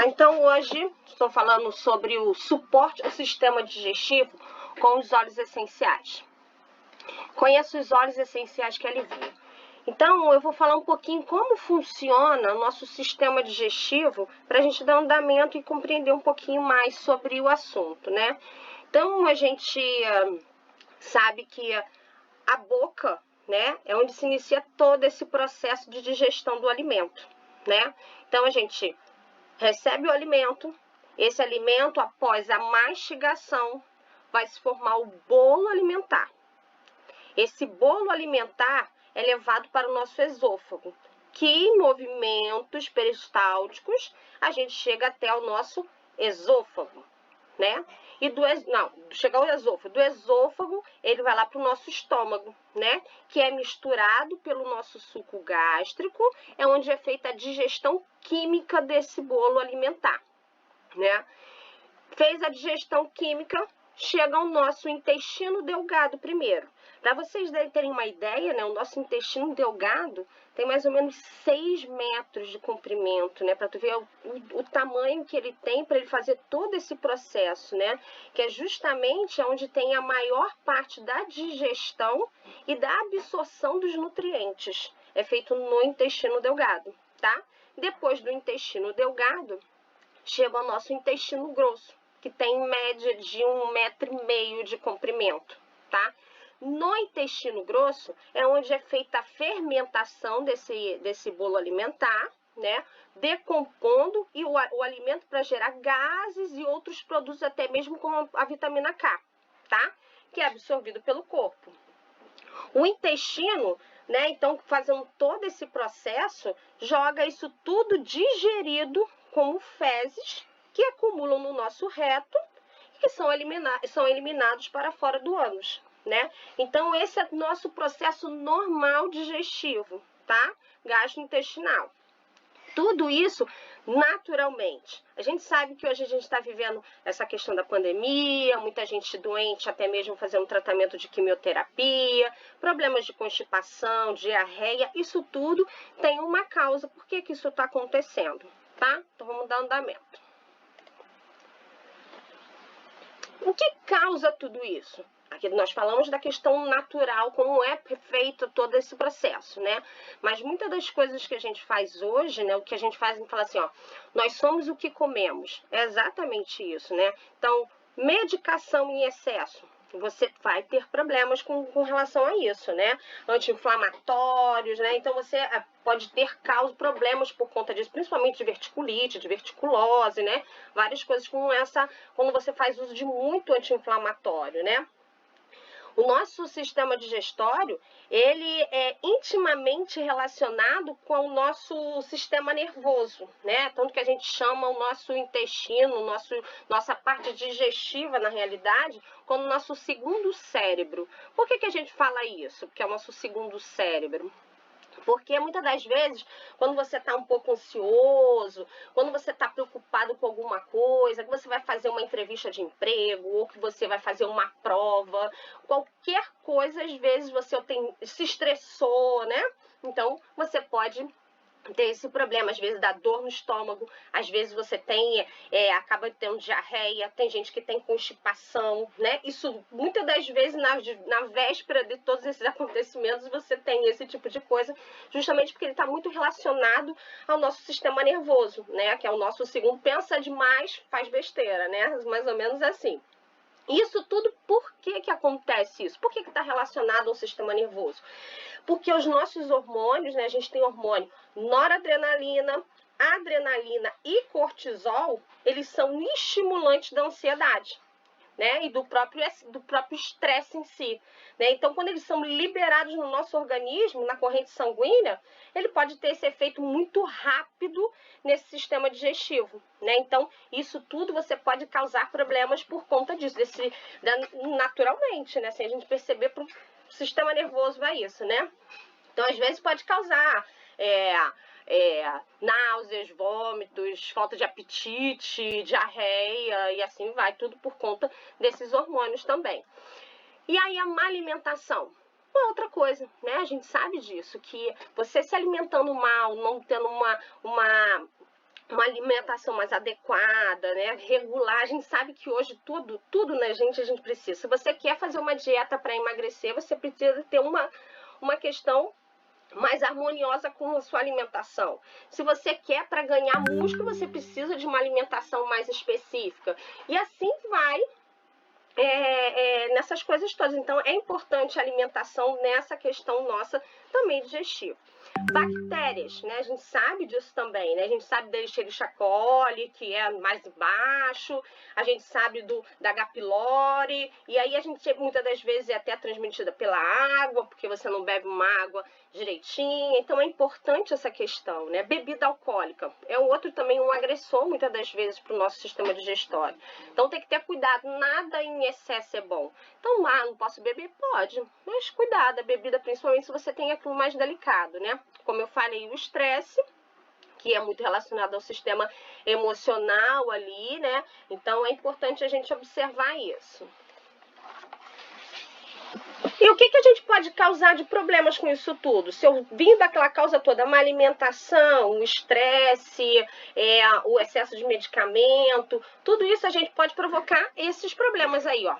Então hoje estou falando sobre o suporte ao sistema digestivo com os óleos essenciais. Conheço os óleos essenciais que aliviam. Então eu vou falar um pouquinho como funciona o nosso sistema digestivo para a gente dar andamento e compreender um pouquinho mais sobre o assunto, né? Então a gente sabe que a boca, né, é onde se inicia todo esse processo de digestão do alimento, né? Então a gente recebe o alimento, esse alimento, após a mastigação, vai se formar o bolo alimentar. Esse bolo alimentar é levado para o nosso esôfago, que em movimentos peristálticos a gente chega até o nosso esôfago, né? E chega ao esôfago. Do esôfago, ele vai lá para o nosso estômago, né? Que é misturado pelo nosso suco gástrico, é onde é feita a digestão química desse bolo alimentar, né? Fez a digestão química, chega ao nosso intestino delgado primeiro. Para vocês terem uma ideia, né, o nosso intestino delgado tem mais ou menos 6 metros de comprimento, né, para tu ver o tamanho que ele tem para ele fazer todo esse processo, né, que é justamente onde tem a maior parte da digestão e da absorção dos nutrientes. É feito no intestino delgado, tá? Depois do intestino delgado, chega ao nosso intestino grosso, que tem média de 1,5 metro de comprimento, tá? No intestino grosso é onde é feita a fermentação desse bolo alimentar, né? Decompondo o alimento para gerar gases e outros produtos, até mesmo como a vitamina K, tá? Que é absorvido pelo corpo. O intestino, né? Então, fazendo todo esse processo, joga isso tudo digerido como fezes que acumulam no nosso reto e que são eliminados para fora do ânus, né? Então, esse é o nosso processo normal digestivo, tá? Gastrointestinal. Tudo isso naturalmente. A gente sabe que hoje a gente está vivendo essa questão da pandemia, muita gente doente, até mesmo fazendo tratamento de quimioterapia, problemas de constipação, diarreia, isso tudo tem uma causa. Por que isso está acontecendo, tá? Então vamos dar andamento. O que causa tudo isso? Aqui nós falamos da questão natural, como é feito todo esse processo, né? Mas muitas das coisas que a gente faz hoje, né? O que a gente faz é falar assim, ó, nós somos o que comemos. É exatamente isso, né? Então, medicação em excesso. Você vai ter problemas com relação a isso, né? Anti-inflamatórios, né? Então, você pode ter problemas por conta disso, principalmente de verticulite, de verticulose, né? Várias coisas como essa, quando você faz uso de muito anti-inflamatório, né? O nosso sistema digestório, ele é intimamente relacionado com o nosso sistema nervoso, né? Tanto que a gente chama o nosso intestino, nossa parte digestiva, na realidade, como o nosso segundo cérebro. Por que a gente fala isso? Porque é o nosso segundo cérebro. Porque muitas das vezes, quando você está um pouco ansioso, quando você está preocupado com alguma coisa, que você vai fazer uma entrevista de emprego, ou que você vai fazer uma prova, qualquer coisa, às vezes você se estressou, né? Então, você pode ter esse problema, às vezes dá dor no estômago, às vezes você acaba tendo diarreia, tem gente que tem constipação, né? Isso, muitas das vezes, na véspera de todos esses acontecimentos, você tem esse tipo de coisa, justamente porque ele está muito relacionado ao nosso sistema nervoso, né? Que é o nosso segundo, pensa demais, faz besteira, né? Mais ou menos assim. Isso tudo, por que acontece isso? Por que está relacionado ao sistema nervoso? Porque os nossos hormônios, né, a gente tem hormônio noradrenalina, adrenalina e cortisol, eles são estimulantes da ansiedade, né, e do próprio estresse em si, né? Então, quando eles são liberados no nosso organismo, na corrente sanguínea, ele pode ter esse efeito muito rápido nesse sistema digestivo, né? Então, isso tudo você pode causar problemas por conta disso, naturalmente, né? Sem a gente perceber, pro sistema nervoso vai isso, né? Então, às vezes pode causar náuseas, vômitos, falta de apetite, diarreia e assim vai, tudo por conta desses hormônios também. E aí a má alimentação, uma outra coisa, né? A gente sabe disso, que você se alimentando mal, não tendo uma alimentação mais adequada, né? Regular. A gente sabe que hoje tudo na gente a gente precisa. Se você quer fazer uma dieta para emagrecer, você precisa ter uma questão mais harmoniosa com a sua alimentação. Se você quer para ganhar músculo, você precisa de uma alimentação mais específica. E assim vai nessas coisas todas. Então, é importante a alimentação nessa questão nossa também digestiva. Bactérias, né? A gente sabe disso também, né? A gente sabe da Escherichia coli, que é mais baixo, a gente sabe da H. pylori, e aí a gente muitas das vezes é até transmitida pela água, porque você não bebe uma água direitinho, então é importante essa questão, né? Bebida alcoólica é outro também um agressor muitas das vezes para o nosso sistema digestório. Então tem que ter cuidado, nada em excesso é bom. Então, não posso beber? Pode, mas cuidado, a bebida, principalmente se você tem aquilo mais delicado, né? Como eu falei, o estresse, que é muito relacionado ao sistema emocional ali, né? Então, é importante a gente observar isso. E o que a gente pode causar de problemas com isso tudo? Se eu vim daquela causa toda, má alimentação, o estresse, o excesso de medicamento, tudo isso a gente pode provocar esses problemas aí, ó.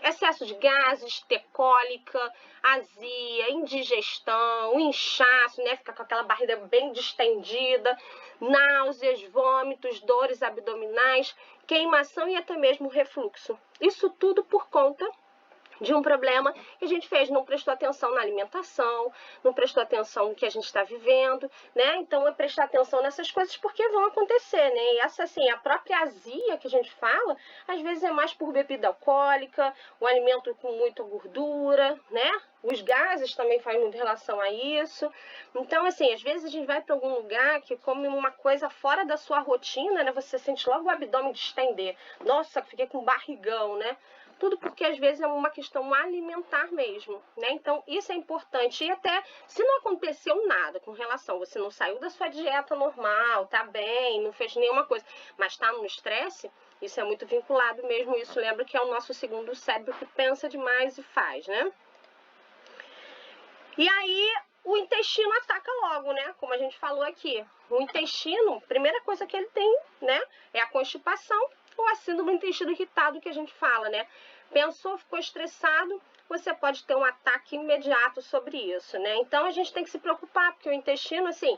Excesso de gases, ter cólica, azia, indigestão, inchaço, né? Fica com aquela barriga bem distendida, náuseas, vômitos, dores abdominais, queimação e até mesmo refluxo. Isso tudo por conta de um problema que a gente fez, não prestou atenção na alimentação, não prestou atenção no que a gente está vivendo, né? Então, é prestar atenção nessas coisas porque vão acontecer, né? E essa, assim, a própria azia que a gente fala, às vezes é mais por bebida alcoólica, o alimento com muita gordura, né? Os gases também fazem muito relação a isso. Então, assim, às vezes a gente vai para algum lugar que come uma coisa fora da sua rotina, né? Você sente logo o abdômen distender. Nossa, fiquei com barrigão, né? Tudo porque às vezes é uma questão alimentar mesmo, né? Então isso é importante. E até se não aconteceu nada com relação, você não saiu da sua dieta normal, tá bem, não fez nenhuma coisa, mas tá no estresse, isso é muito vinculado mesmo. Isso lembra que é o nosso segundo cérebro que pensa demais e faz, né? E aí o intestino ataca logo, né? Como a gente falou aqui. O intestino, primeira coisa que ele tem, né? É a constipação ou a síndrome do intestino irritado que a gente fala, né? Pensou, ficou estressado, você pode ter um ataque imediato sobre isso, né? Então a gente tem que se preocupar, porque o intestino, assim,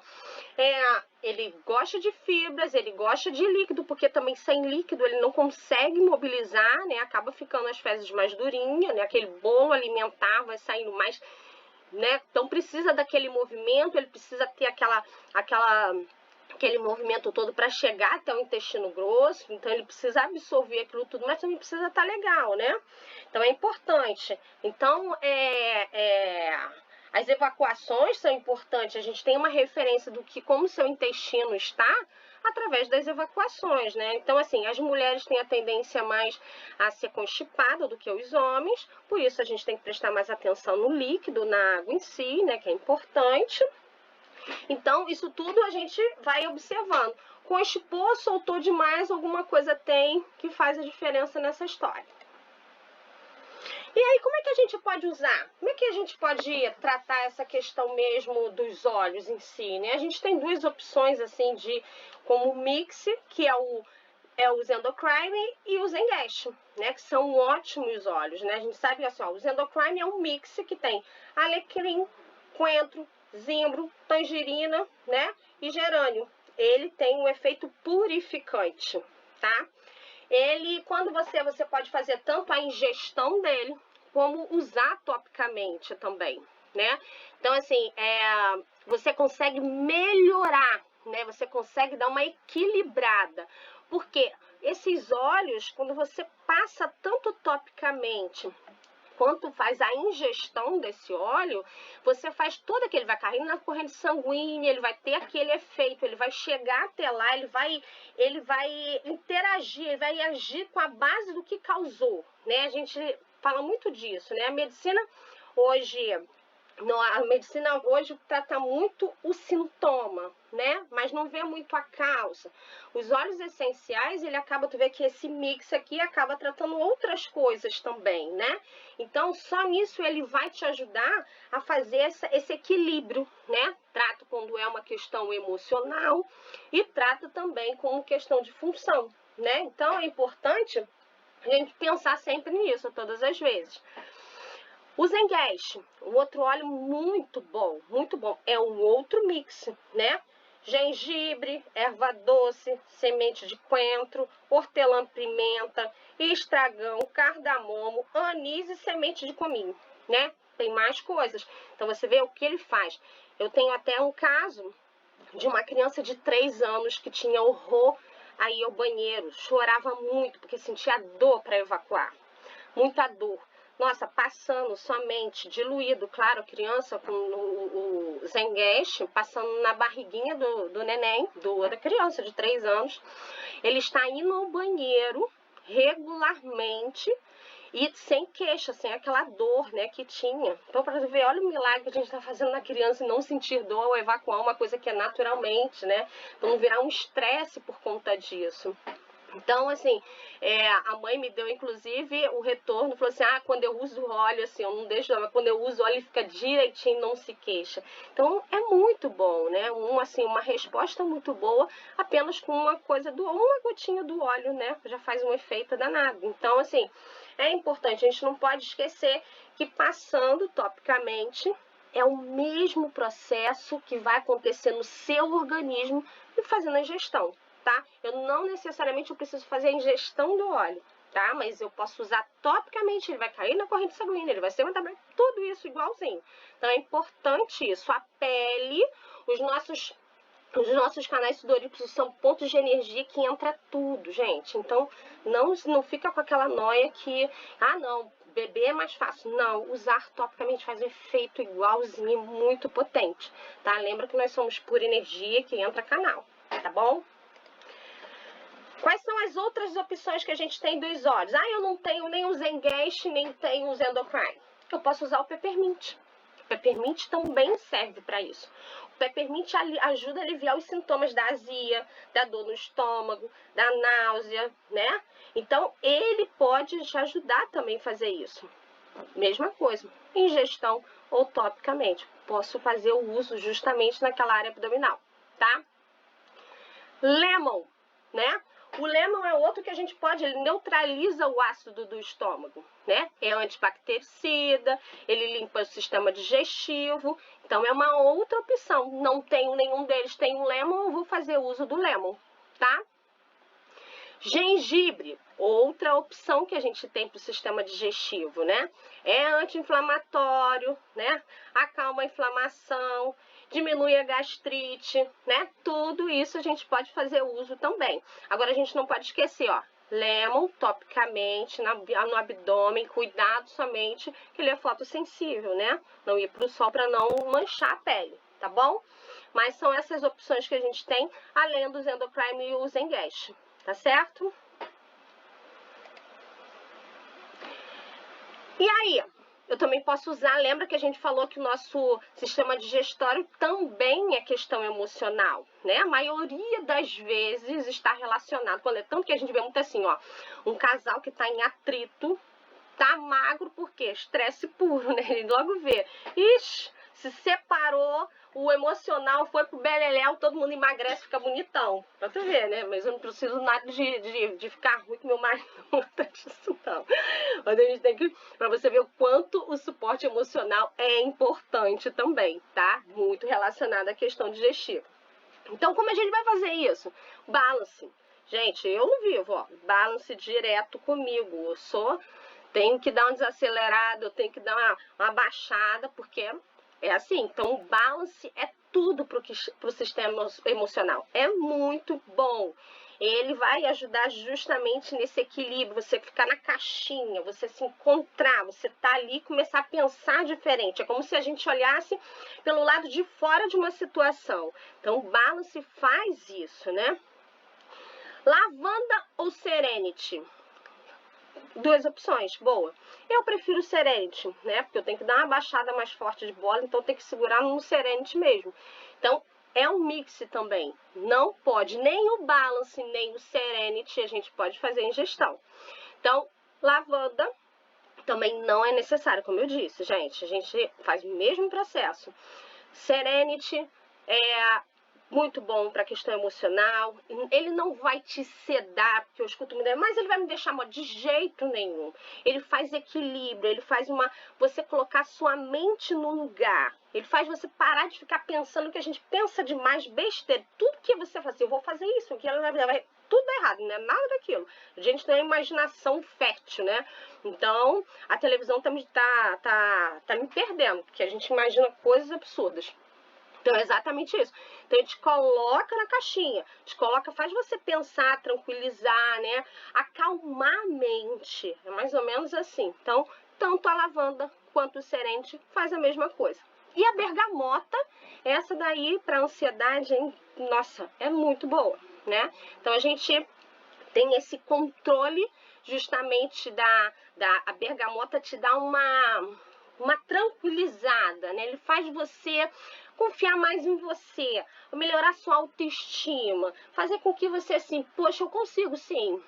ele gosta de fibras, ele gosta de líquido, porque também sem líquido ele não consegue mobilizar, né? Acaba ficando as fezes mais durinhas, né? Aquele bolo alimentar vai saindo mais, né? Então precisa daquele movimento, ele precisa ter aquele movimento todo para chegar até o intestino grosso, então ele precisa absorver aquilo tudo, mas também precisa estar legal, né? Então é importante. Então as evacuações são importantes, a gente tem uma referência do que como seu intestino está através das evacuações, né? Então, assim, as mulheres têm a tendência mais a ser constipada do que os homens, por isso a gente tem que prestar mais atenção no líquido, na água em si, né? Que é importante. Então, isso tudo a gente vai observando. Constipou, soltou demais, alguma coisa tem que faz a diferença nessa história. E aí, como é que a gente pode usar? Como é que a gente pode tratar essa questão mesmo dos olhos em si, né? A gente tem duas opções, assim, como mix, que é o Zendocrine e o Zengash, né? Que são ótimos óleos, né? A gente sabe assim, ó, o Zendocrine é um mix que tem alecrim, coentro, zimbro, tangerina, né? E gerânio. Ele tem um efeito purificante, tá? Quando você pode fazer tanto a ingestão dele, como usar topicamente também, né? Então, assim, você consegue melhorar, né? Você consegue dar uma equilibrada. Porque esses óleos, quando você passa tanto topicamente quanto faz a ingestão desse óleo, você faz todo aquele, vai cair na corrente sanguínea, ele vai ter aquele efeito, ele vai chegar até lá, ele vai interagir, ele vai agir com a base do que causou, né? A gente fala muito disso, né? A medicina hoje trata muito o sintoma, né? Mas não vê muito a causa. Os óleos essenciais, ele acaba, tu vê que esse mix aqui acaba tratando outras coisas também, né? Então, só nisso ele vai te ajudar a fazer esse equilíbrio, né? Trata quando é uma questão emocional e trata também como questão de função, né? Então, é importante a gente pensar sempre nisso, todas as vezes. O Zenguest, um outro óleo muito bom, é um outro mix, né? Gengibre, erva doce, semente de coentro, hortelã-pimenta, estragão, cardamomo, anis e semente de cominho, né? Tem mais coisas. Então, você vê o que ele faz. Eu tenho até um caso de uma criança de 3 anos que tinha horror a ir ao banheiro, chorava muito porque sentia dor para evacuar, muita dor. Nossa, passando somente diluído, claro, criança com o Zenguest, passando na barriguinha do neném, da criança de 3 anos. Ele está indo ao banheiro regularmente e sem queixa, sem aquela dor, né, que tinha. Então, para ver, olha o milagre que a gente está fazendo na criança e não sentir dor ao evacuar uma coisa que é naturalmente, né? Então, não virar um estresse por conta disso. Então, assim, a mãe me deu, inclusive, o retorno, falou assim, quando eu uso óleo, assim, eu não deixo, mas quando eu uso óleo, ele fica direitinho, não se queixa. Então, é muito bom, né? Uma resposta muito boa, apenas com uma gotinha do óleo, né? Já faz um efeito danado. Então, assim, é importante, a gente não pode esquecer que passando topicamente é o mesmo processo que vai acontecer no seu organismo e fazendo a ingestão. Tá? Eu não necessariamente preciso fazer a ingestão do óleo, tá? Mas eu posso usar topicamente, ele vai cair na corrente sanguínea, ele vai ser tudo isso igualzinho. Então é importante isso. A pele, os nossos canais sudoríparos são pontos de energia que entra tudo, gente. Então não fica com aquela noia que, não, beber é mais fácil. Não, usar topicamente faz um efeito igualzinho, muito potente, tá? Lembra que nós somos pura energia que entra canal, tá bom? Quais são as outras opções que a gente tem dos óleos? Eu não tenho nem o Zenguest, nem tenho o Zendocrine. Eu posso usar o Peppermint. O Peppermint também serve para isso. O Peppermint ajuda a aliviar os sintomas da azia, da dor no estômago, da náusea, né? Então, ele pode te ajudar também a fazer isso. Mesma coisa, ingestão ou topicamente. Posso fazer o uso justamente naquela área abdominal, tá? Lemon, né? O lemon é outro que a gente pode, ele neutraliza o ácido do estômago, né? É antibactericida, ele limpa o sistema digestivo, então é uma outra opção. Não tenho nenhum deles, tem o lemon, eu vou fazer uso do lemon, tá? Gengibre, outra opção que a gente tem para o sistema digestivo, né? É anti-inflamatório, né? Acalma a inflamação, diminui a gastrite, né? Tudo isso a gente pode fazer uso também. Agora a gente não pode esquecer, lemon topicamente no abdômen, cuidado somente que ele é fotossensível, né? Não ir para o sol para não manchar a pele, tá bom? Mas são essas opções que a gente tem, além do Zendocrine e o Zenguest. Tá certo? E aí, eu também posso usar, lembra que a gente falou que o nosso sistema digestório também é questão emocional, né? A maioria das vezes está relacionado, tanto que a gente vê muito assim, um casal que tá em atrito, tá magro, por quê? Estresse puro, né? Ele logo vê, se separou, o emocional foi pro beleléu, todo mundo emagrece, fica bonitão. Pra tu ver, né? Mas eu não preciso nada de ficar ruim com meu marido, não tá disso não. Mas a gente tem que, pra você ver o quanto o suporte emocional é importante também, tá? Muito relacionado à questão digestiva. Então, como a gente vai fazer isso? Balance. Gente, eu não vivo, balance direto comigo. Tenho que dar um desacelerado, eu tenho que dar uma baixada, porque é assim. Então, o balance é tudo para o sistema emocional. É muito bom. Ele vai ajudar justamente nesse equilíbrio, você ficar na caixinha, você se encontrar, você tá ali e começar a pensar diferente. É como se a gente olhasse pelo lado de fora de uma situação. Então, o balance faz isso, né? Lavanda ou Serenity? Duas opções, boa. Eu prefiro o Serenity, né? Porque eu tenho que dar uma baixada mais forte de bola, então eu tenho que segurar no Serenity mesmo. Então, é um mix também. Não pode, nem o Balance, nem o Serenity, a gente pode fazer ingestão. Então, lavanda também não é necessário, como eu disse, gente. A gente faz o mesmo processo. Serenity é muito bom para a questão emocional. Ele não vai te sedar, porque eu escuto muito, mas ele vai me deixar mal de jeito nenhum. Ele faz equilíbrio, ele faz você colocar sua mente no lugar. Ele faz você parar de ficar pensando que a gente pensa demais, besteira. Tudo que você faz assim, eu vou fazer isso, que ela vai tudo errado, não é nada daquilo. A gente tem uma imaginação fértil, né? Então, a televisão tá me perdendo, porque a gente imagina coisas absurdas. Então, é exatamente isso. Então, ele te coloca na caixinha, faz você pensar, tranquilizar, né? Acalmar a mente. É mais ou menos assim. Então, tanto a lavanda quanto o Serenity faz a mesma coisa. E a bergamota, essa daí para ansiedade, hein? Nossa, é muito boa, né? Então, a gente tem esse controle justamente a bergamota te dá uma tranquilizada, né? Ele faz você confiar mais em você, melhorar sua autoestima, fazer com que você assim, poxa, eu consigo sim,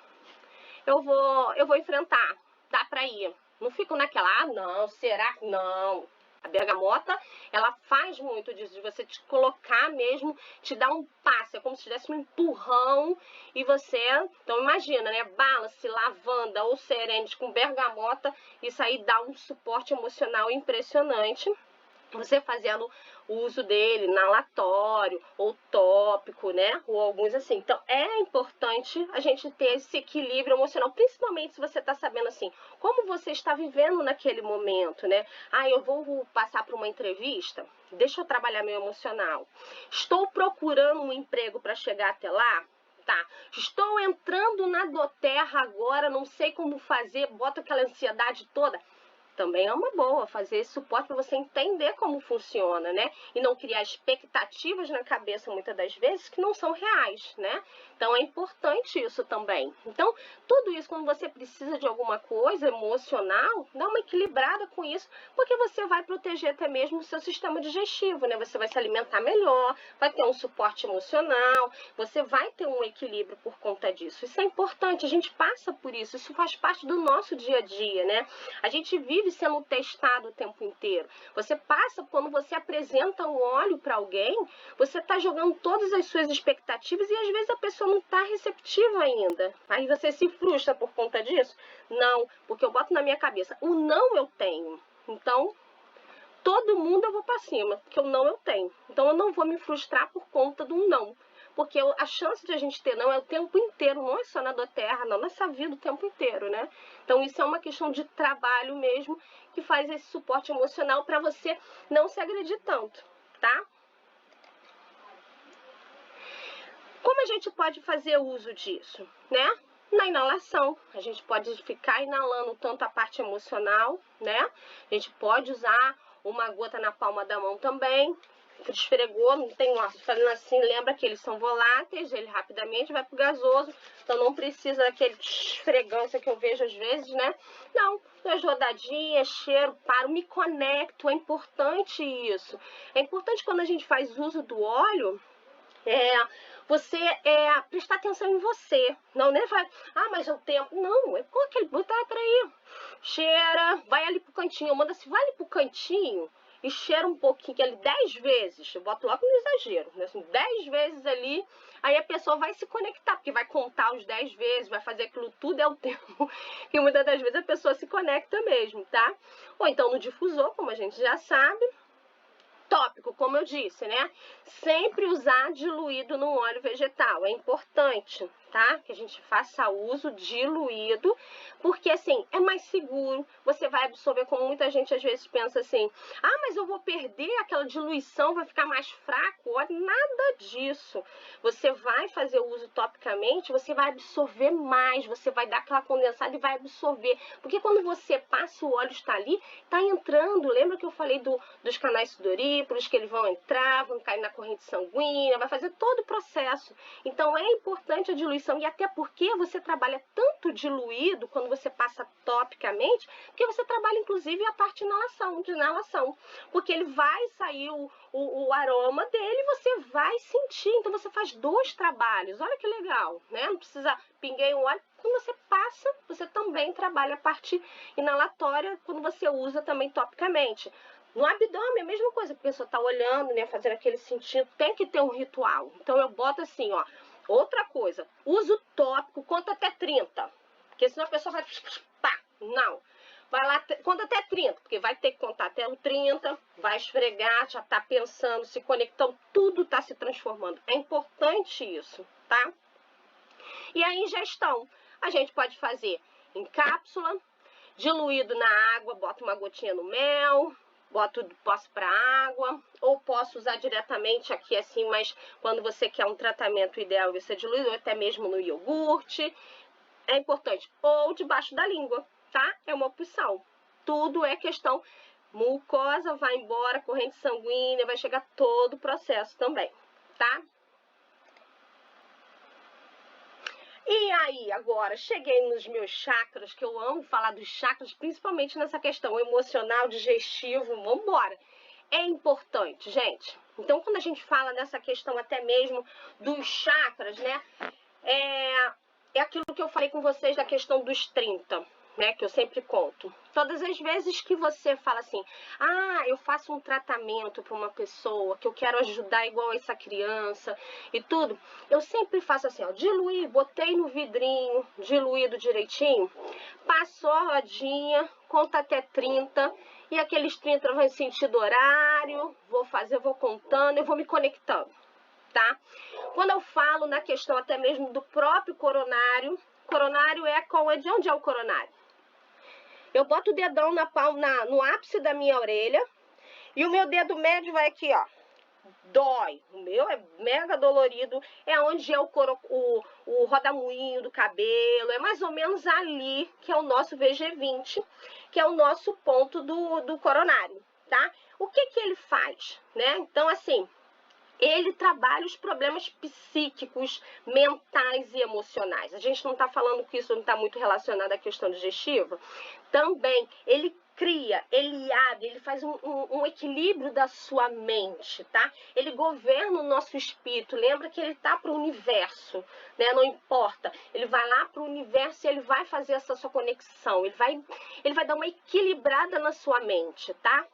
eu vou enfrentar, dá pra ir. Não fico naquela, ah não, será que não? A bergamota, ela faz muito disso, de você te colocar mesmo, te dar um passo, é como se tivesse um empurrão e você, então imagina, né, Balance, lavanda ou Serenity com bergamota, isso aí dá um suporte emocional impressionante. Você fazendo o uso dele inalatório ou tópico, né? Ou alguns assim. Então, é importante a gente ter esse equilíbrio emocional, principalmente se você está sabendo assim, como você está vivendo naquele momento, né? Ah, eu vou passar por uma entrevista, deixa eu trabalhar meu emocional. Estou procurando um emprego para chegar até lá? Tá. Estou entrando na doterra agora, não sei como fazer, bota aquela ansiedade toda. Também é uma boa fazer esse suporte para você entender como funciona, né? E não criar expectativas na cabeça, muitas das vezes, que não são reais, né? Então, é importante isso também. Então, tudo isso, quando você precisa de alguma coisa emocional, dá uma equilibrada com isso, porque você vai proteger até mesmo o seu sistema digestivo, né? Você vai se alimentar melhor, vai ter um suporte emocional, você vai ter um equilíbrio por conta disso. Isso é importante, a gente passa por isso, isso faz parte do nosso dia a dia, né? A gente vive sendo testado o tempo inteiro. Você passa, quando você apresenta um óleo para alguém, você está jogando todas as suas expectativas e às vezes a pessoa não está receptiva ainda. Aí você se frustra por conta disso? Não, porque eu boto na minha cabeça, o não eu tenho. Então, todo mundo eu vou para cima, porque o não eu tenho. Então, eu não vou me frustrar por conta do não. Porque a chance de a gente ter não é o tempo inteiro, não é só na doterra, não, nessa vida o tempo inteiro, né? Então isso é uma questão de trabalho mesmo, que faz esse suporte emocional para você não se agredir tanto, tá? Como a gente pode fazer uso disso, né? Na inalação, a gente pode ficar inalando tanto a parte emocional, né? A gente pode usar uma gota na palma da mão também, esfregou, não tem ácido, fazendo assim, lembra que eles são voláteis, ele rapidamente vai pro gasoso, então não precisa daquele esfregância que eu vejo às vezes, né? Não, 2 rodadinhas, cheiro, paro, me conecto, é importante isso. É importante quando a gente faz uso do óleo, você prestar atenção em você. Não, nem vai, mas eu tenho. Não, com aquele, peraí. Cheira, vai ali pro cantinho, manda assim, vai ali pro cantinho e cheira um pouquinho, ali 10 vezes. Eu boto logo no exagero, né? Assim, 10 vezes ali, aí a pessoa vai se conectar, porque vai contar os 10 vezes, vai fazer aquilo tudo, é o tempo. E muitas das vezes a pessoa se conecta mesmo, tá? Ou então no difusor, como a gente já sabe. Tópico, como eu disse, né? Sempre usar diluído no óleo vegetal. É importante, tá? Que a gente faça uso diluído, porque assim, é mais seguro. Você vai absorver, como muita gente às vezes pensa assim, mas eu vou perder aquela diluição, vai ficar mais fraco. Olha, nada disso. Você vai fazer o uso topicamente, você vai absorver mais, você vai dar aquela condensada e vai absorver. Porque quando você passa, o óleo está ali, está entrando. Lembra que eu falei dos canais sudoríparos? fibras que eles vão entrar, vão cair na corrente sanguínea, vai fazer todo o processo. Então é importante a diluição, e até porque você trabalha tanto diluído quando você passa topicamente, porque você trabalha inclusive a parte de inalação, porque ele vai sair o aroma dele e você vai sentir. Então você faz dois trabalhos, olha que legal, né? Não precisa pinguei um óleo. Quando você passa, você também trabalha a parte inalatória, quando você usa também topicamente. No abdômen é a mesma coisa, porque a pessoa tá olhando, né, fazendo aquele sentido, tem que ter um ritual. Então eu boto assim, ó, outra coisa, uso tópico, conta até 30, porque senão a pessoa vai, pá, não. Vai lá, conta até 30, porque vai ter que contar até o 30, vai esfregar, já tá pensando, se conectando, tudo tá se transformando. É importante isso, tá? E a ingestão, a gente pode fazer em cápsula, diluído na água, boto uma gotinha no mel, posso para água, ou posso usar diretamente aqui assim, mas quando você quer um tratamento ideal, você dilui, ou até mesmo no iogurte, é importante, ou debaixo da língua, tá? É uma opção. Tudo é questão, mucosa vai embora, corrente sanguínea, vai chegar todo o processo também, tá? E aí, agora, cheguei nos meus chakras, que eu amo falar dos chakras, principalmente nessa questão emocional, digestivo, vambora. É importante, gente. Então, quando a gente fala nessa questão até mesmo dos chakras, né, é aquilo que eu falei com vocês da questão dos 30, né, que eu sempre conto. Todas as vezes que você fala assim, ah, eu faço um tratamento para uma pessoa, que eu quero ajudar igual essa criança e tudo, eu sempre faço assim, ó, diluí, botei no vidrinho, diluído direitinho, passou a rodinha, conta até 30, e aqueles 30 vão em sentido horário, vou contando, eu vou me conectando, tá? Quando eu falo na questão até mesmo do próprio coronário é de onde é o coronário? Eu boto o dedão no ápice da minha orelha e o meu dedo médio vai aqui, ó. Dói. O meu é mega dolorido. É onde é o rodamuinho do cabelo. É mais ou menos ali que é o nosso VG20, que é o nosso ponto do coronário, tá? O que ele faz, né? Então, assim, ele trabalha os problemas psíquicos, mentais e emocionais. A gente não está falando que isso não está muito relacionado à questão digestiva. Também, ele cria, ele abre, ele faz um equilíbrio da sua mente, tá? Ele governa o nosso espírito. Lembra que ele tá para o universo, né? Não importa. Ele vai lá para o universo e ele vai fazer essa sua conexão. Ele vai dar uma equilibrada na sua mente, tá?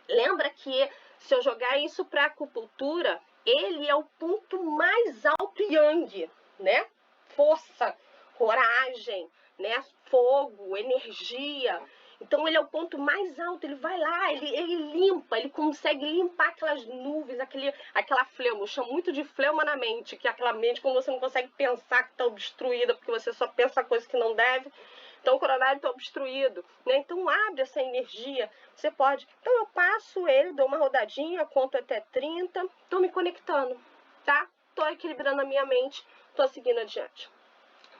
Lembra que se eu jogar isso para acupuntura, ele é o ponto mais alto yang, né? Força, coragem, né? Fogo, energia. Então ele é o ponto mais alto, ele vai lá, ele limpa, ele consegue limpar aquelas nuvens, aquela fleuma. Eu chamo muito de fleuma na mente, que é aquela mente quando você não consegue pensar, que está obstruída, porque você só pensa coisa que não deve. Então o coronário está obstruído, né? Então abre essa energia, você pode. Então eu passo ele, dou uma rodadinha, conto até 30, estou me conectando, tá? Estou equilibrando a minha mente, estou seguindo adiante.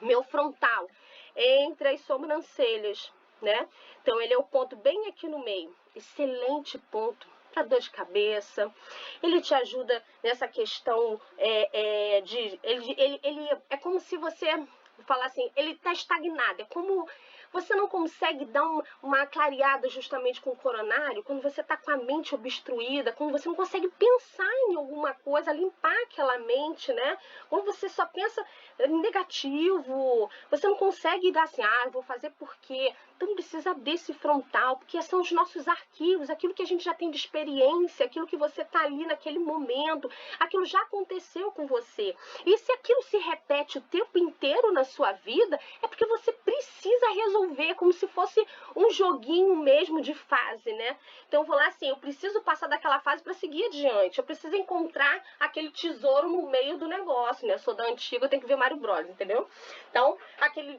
Meu frontal, entre as sobrancelhas, né? Então ele é o ponto bem aqui no meio, excelente ponto para dor de cabeça. Ele te ajuda nessa questão ele é como se você falar assim, ele está estagnado, é como você não consegue dar uma clareada justamente com o coronário, quando você está com a mente obstruída, quando você não consegue pensar em alguma coisa, limpar aquela mente, né? Quando você só pensa em negativo, você não consegue dar assim, eu vou fazer por quê? Então precisa desse frontal, porque são os nossos arquivos, aquilo que a gente já tem de experiência, aquilo que você está ali naquele momento, aquilo já aconteceu com você. E se aquilo se repete o tempo inteiro na sua vida, é porque você precisa resolver, como se fosse um joguinho mesmo de fase, né? Então eu vou lá assim, eu preciso passar daquela fase para seguir adiante, eu preciso encontrar aquele tesouro no meio do negócio, né? Eu sou da antiga, eu tenho que ver Mario Bros, entendeu? Então, aquele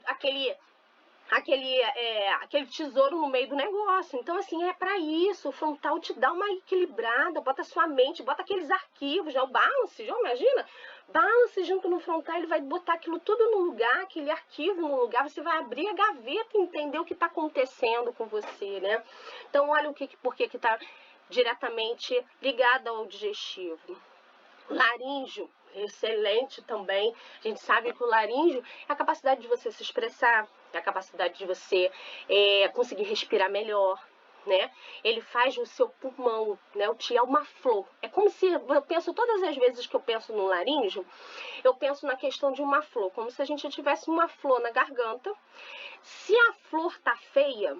tesouro no meio do negócio. Então, assim, é para isso. O frontal te dá uma equilibrada, bota a sua mente, bota aqueles arquivos, já o balance, já imagina? Balance junto no frontal, ele vai botar aquilo tudo no lugar, aquele arquivo no lugar, você vai abrir a gaveta e entender o que está acontecendo com você, né? Então, olha por que que tá diretamente ligada ao digestivo. Laríngeo, excelente também. A gente sabe que o laríngeo é a capacidade de você se expressar, é a capacidade de você conseguir respirar melhor, né? Ele faz o seu pulmão, né? O ti é uma flor. É como se, eu penso todas as vezes que eu penso no laríngeo, eu penso na questão de uma flor, como se a gente tivesse uma flor na garganta. Se a flor tá feia,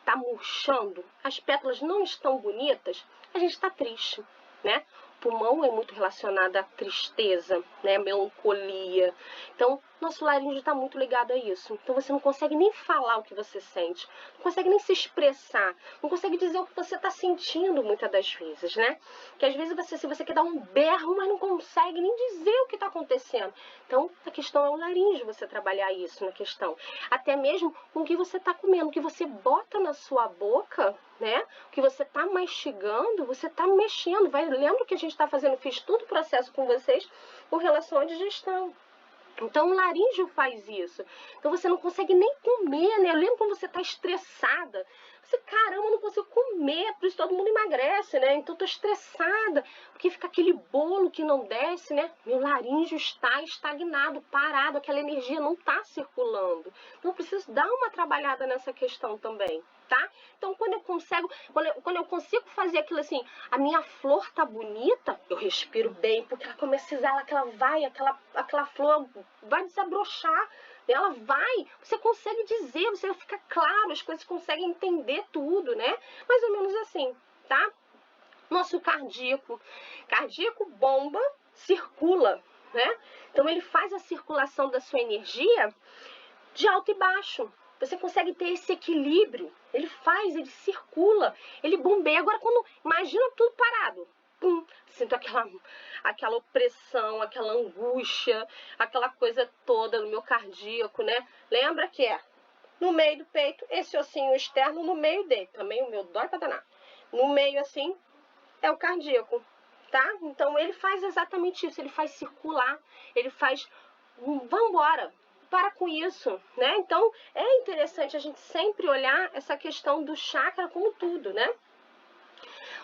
tá murchando, as pétalas não estão bonitas, a gente está triste, né? O pulmão é muito relacionado à tristeza, né? Melancolia. Então, nosso laríngeo está muito ligado a isso. Então, você não consegue nem falar o que você sente, não consegue nem se expressar, não consegue dizer o que você está sentindo muitas das vezes, né? Que às vezes você quer dar um berro, mas não consegue nem dizer o que está acontecendo. Então, a questão é o laríngeo, você trabalhar isso na questão. Até mesmo com o que você está comendo, o que você bota na sua boca, né? O que você está mastigando, você está mexendo. Lembra que a gente está fazendo, fiz todo o processo com vocês com relação à digestão. Então, o laríngeo faz isso. Então, você não consegue nem comer, né? Eu lembro quando você está estressada. Você, caramba, não consigo comer, por isso todo mundo emagrece, né? Então, estou estressada, porque fica aquele bolo que não desce, né? Meu laríngeo está estagnado, parado, aquela energia não está circulando. Então, eu preciso dar uma trabalhada nessa questão também, tá? Então, quando eu consigo fazer aquilo assim, a minha flor tá bonita, eu respiro bem, porque ela começa a exalar, aquela flor vai desabrochar, ela vai, você consegue dizer, você fica claro, as coisas conseguem entender tudo, né? Mais ou menos assim, tá? Nosso cardíaco bomba, circula, né? Então, ele faz a circulação da sua energia de alto e baixo. Você consegue ter esse equilíbrio. Ele circula, ele bombeia. Agora, imagina tudo parado. Pum, sinto aquela opressão, aquela angústia, aquela coisa toda no meu cardíaco, né? Lembra que é no meio do peito, esse ossinho externo no meio dele. Também o meu dói pra danar. No meio, assim, é o cardíaco, tá? Então, ele faz exatamente isso. Ele faz circular, ele faz... Vambora! Para com isso, né? Então, é interessante a gente sempre olhar essa questão do chakra como tudo, né?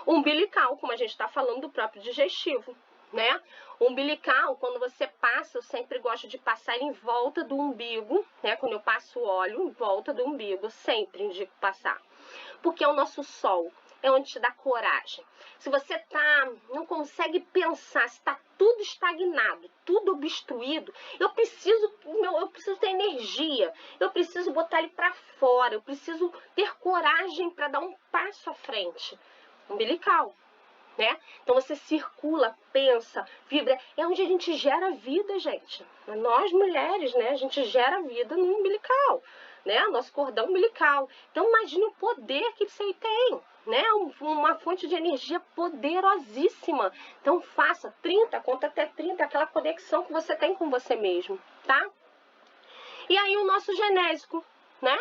Umbilical, como a gente está falando do próprio digestivo, né? Umbilical, quando você passa, eu sempre gosto de passar em volta do umbigo, né? Quando eu passo óleo, em volta do umbigo, sempre indico passar. Porque é o nosso sol, é onde te dá coragem. Se você não consegue pensar, se está tudo estagnado, tudo obstruído, eu preciso ter energia, eu preciso botar ele para fora, eu preciso ter coragem para dar um passo à frente. Umbilical, né? Então você circula, pensa, vibra. É onde a gente gera vida, gente. Nós mulheres, né? A gente gera vida no umbilical, né? Nosso cordão umbilical. Então imagine o poder que isso aí tem, né? Uma fonte de energia poderosíssima. Então faça 30, conta até 30, aquela conexão que você tem com você mesmo, tá? E aí o nosso genésico, né?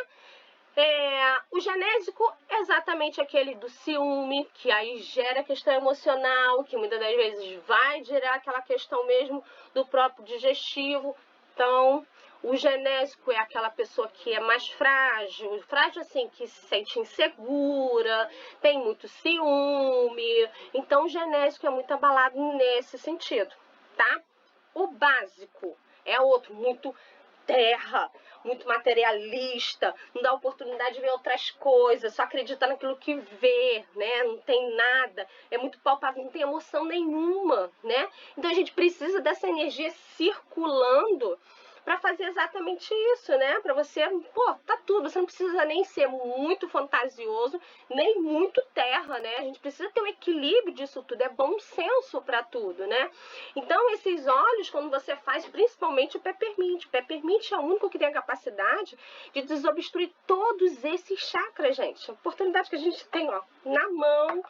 O genésico é exatamente aquele do ciúme, que aí gera questão emocional, que muitas das vezes vai gerar aquela questão mesmo do próprio digestivo. Então, o genésico é aquela pessoa que é mais frágil assim, que se sente insegura, tem muito ciúme. Então, o genésico é muito abalado nesse sentido, tá? O básico é outro, muito terra, muito materialista, não dá oportunidade de ver outras coisas, só acredita naquilo que vê, né? Não tem nada, é muito palpável, não tem emoção nenhuma, né? Então a gente precisa dessa energia circulando para fazer exatamente isso, né? Para você, tá tudo, você não precisa nem ser muito fantasioso, nem muito terra, né? A gente precisa ter um equilíbrio disso tudo, é bom senso para tudo, né? Então, esses óleos, quando você faz, principalmente o peppermint é o único que tem a capacidade de desobstruir todos esses chakras, gente. A oportunidade que a gente tem, ó, na mão,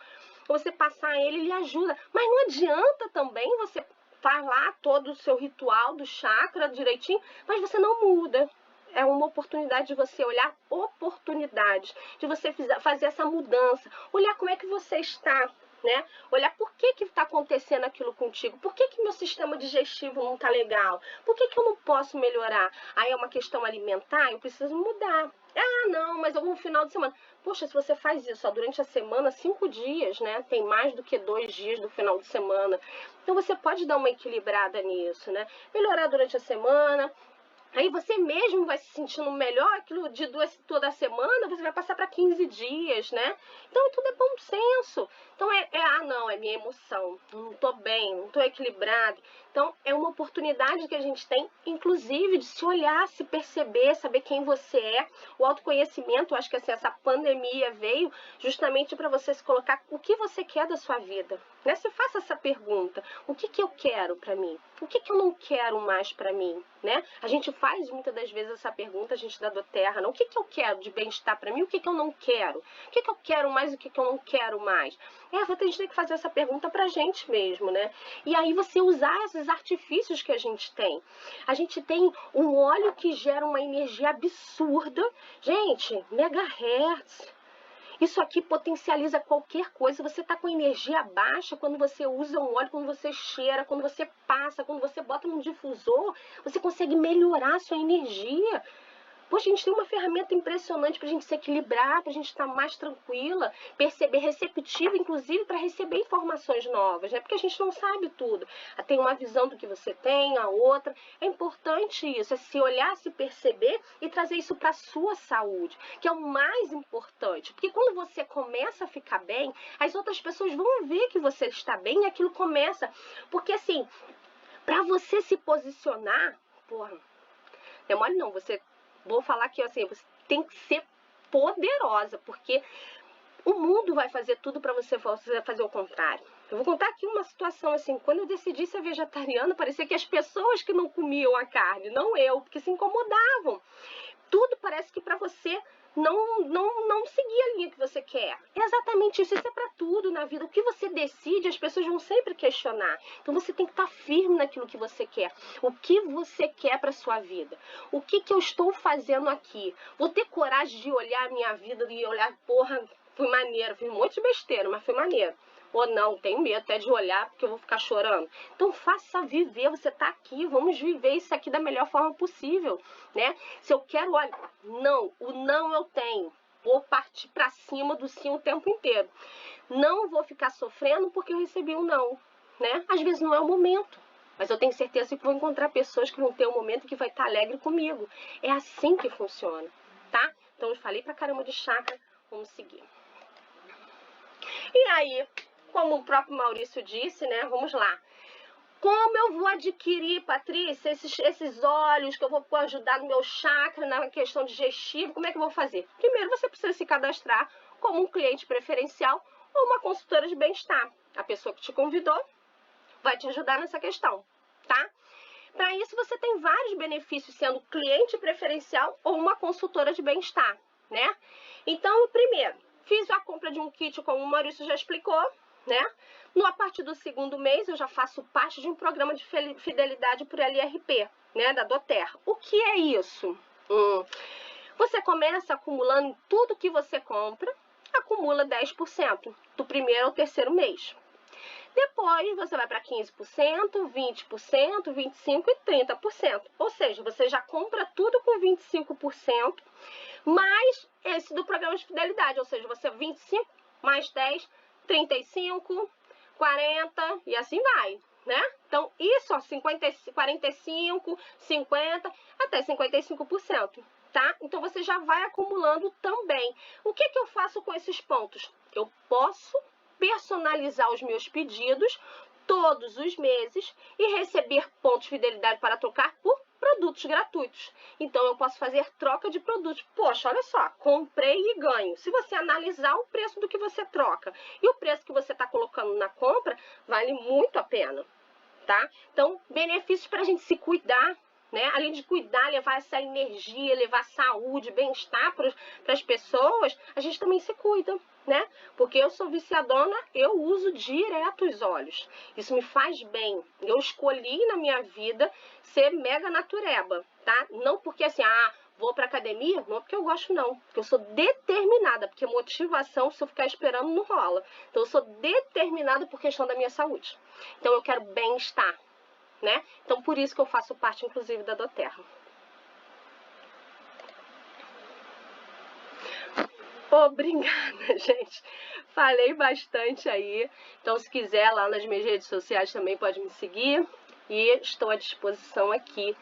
você passar ele ajuda. Mas não adianta também você faz lá todo o seu ritual do chakra direitinho, mas você não muda. É uma oportunidade de você olhar oportunidades, de você fazer essa mudança, olhar como é que você está né? Olhar por que está acontecendo aquilo contigo, por que meu sistema digestivo não está legal, por que eu não posso melhorar? Aí é uma questão alimentar, eu preciso mudar. Ah, não, mas algum final de semana. Poxa, se você faz isso ó, durante a semana, 5 dias, né? Tem mais do que 2 dias do final de semana. Então você pode dar uma equilibrada nisso, né? Melhorar durante a semana. Aí você mesmo vai se sentindo melhor, aquilo de toda semana, você vai passar para 15 dias, né? Então tudo é bom senso. Então não, é minha emoção, não tô bem, não tô equilibrado. Então é uma oportunidade que a gente tem, inclusive, de se olhar, se perceber, saber quem você é. O autoconhecimento, eu acho que assim, essa pandemia veio justamente para você se colocar o que você quer da sua vida, né? Se faça essa pergunta, o que eu quero para mim? O que eu não quero mais para mim, né? A gente faz muitas das vezes essa pergunta, a gente dá do terra, não? O que eu quero de bem-estar para mim? O que eu não quero? O que eu quero mais e o que eu não quero mais? A gente tem que fazer essa pergunta pra gente mesmo, né? E aí você usar esses artifícios que a gente tem. A gente tem um óleo que gera uma energia absurda. Gente, megahertz. Isso aqui potencializa qualquer coisa. Você está com energia baixa quando você usa um óleo, quando você cheira, quando você passa, quando você bota num difusor, você consegue melhorar a sua energia. Poxa, a gente tem uma ferramenta impressionante para a gente se equilibrar, para a gente estar mais tranquila, perceber, receptiva, inclusive, para receber informações novas, né? Porque a gente não sabe tudo. Tem uma visão do que você tem, a outra. É importante isso, é se olhar, se perceber e trazer isso para a sua saúde, que é o mais importante. Porque quando você começa a ficar bem, as outras pessoas vão ver que você está bem e aquilo começa. Porque, assim, para você se posicionar, porra, não é mole não, vou falar que assim, você tem que ser poderosa, porque o mundo vai fazer tudo para você fazer o contrário. Eu vou contar aqui uma situação assim, quando eu decidi ser vegetariana, parecia que as pessoas que não comiam a carne, não eu, porque se incomodavam. Tudo parece que para você não seguir a linha que você quer. É exatamente isso, isso é para tudo na vida. O que você decide, as pessoas vão sempre questionar. Então você tem que estar firme naquilo que você quer. O que você quer para sua vida? O que eu estou fazendo aqui? Vou ter coragem de olhar a minha vida e olhar, porra, fui maneiro, fiz um monte de besteira, mas foi maneiro. Ou não, tenho medo até de olhar porque eu vou ficar chorando. Então faça viver, você tá aqui, vamos viver isso aqui da melhor forma possível, né? Se eu quero, olha, não, o não eu tenho. Vou partir para cima do sim o tempo inteiro. Não vou ficar sofrendo porque eu recebi um não, né? Às vezes não é o momento. Mas eu tenho certeza que vou encontrar pessoas que vão ter um momento que vai estar alegre comigo. É assim que funciona, tá? Então eu falei pra caramba de chakra, vamos seguir. E aí, como o próprio Maurício disse, né? Vamos lá. Como eu vou adquirir, Patrícia, esses óleos que eu vou ajudar no meu chakra, na questão digestiva? Como é que eu vou fazer? Primeiro, você precisa se cadastrar como um cliente preferencial ou uma consultora de bem-estar. A pessoa que te convidou vai te ajudar nessa questão, tá? Para isso, você tem vários benefícios sendo cliente preferencial ou uma consultora de bem-estar, né? Então, primeiro, fiz a compra de um kit, como o Maurício já explicou, né? A partir do segundo mês, eu já faço parte de um programa de fidelidade por LRP, né? Da doTERRA. O que é isso? Você começa acumulando tudo que você compra, acumula 10% do primeiro ao terceiro mês. Depois você vai para 15%, 20%, 25% e 30%. Ou seja, você já compra tudo com 25%, mais esse do programa de fidelidade. Ou seja, você 25 mais 10, 35, 40 e assim vai, né? Então, isso, ó, 45, 50, até 55%, tá? Então, você já vai acumulando também. O que eu faço com esses pontos? Eu posso personalizar os meus pedidos todos os meses e receber pontos de fidelidade para trocar por produtos gratuitos. Então, eu posso fazer troca de produtos. Poxa, olha só, comprei e ganho. Se você analisar o preço do que você troca e o preço que você está colocando na compra, vale muito a pena, tá? Então, benefícios para a gente se cuidar, né? Além de cuidar, levar essa energia, levar saúde, bem-estar para as pessoas, a gente também se cuida, né? Porque eu sou viciadona, eu uso direto os óleos. Isso me faz bem. Eu escolhi na minha vida ser mega natureba, tá? Não porque assim, Vou pra academia? Não é porque eu gosto, não. Porque eu sou determinada. Porque motivação, se eu ficar esperando, não rola. Então, eu sou determinada por questão da minha saúde. Então, eu quero bem-estar, né? Então, por isso que eu faço parte, inclusive, da Doterra. Obrigada, gente. Falei bastante aí. Então, se quiser, lá nas minhas redes sociais também pode me seguir. E estou à disposição aqui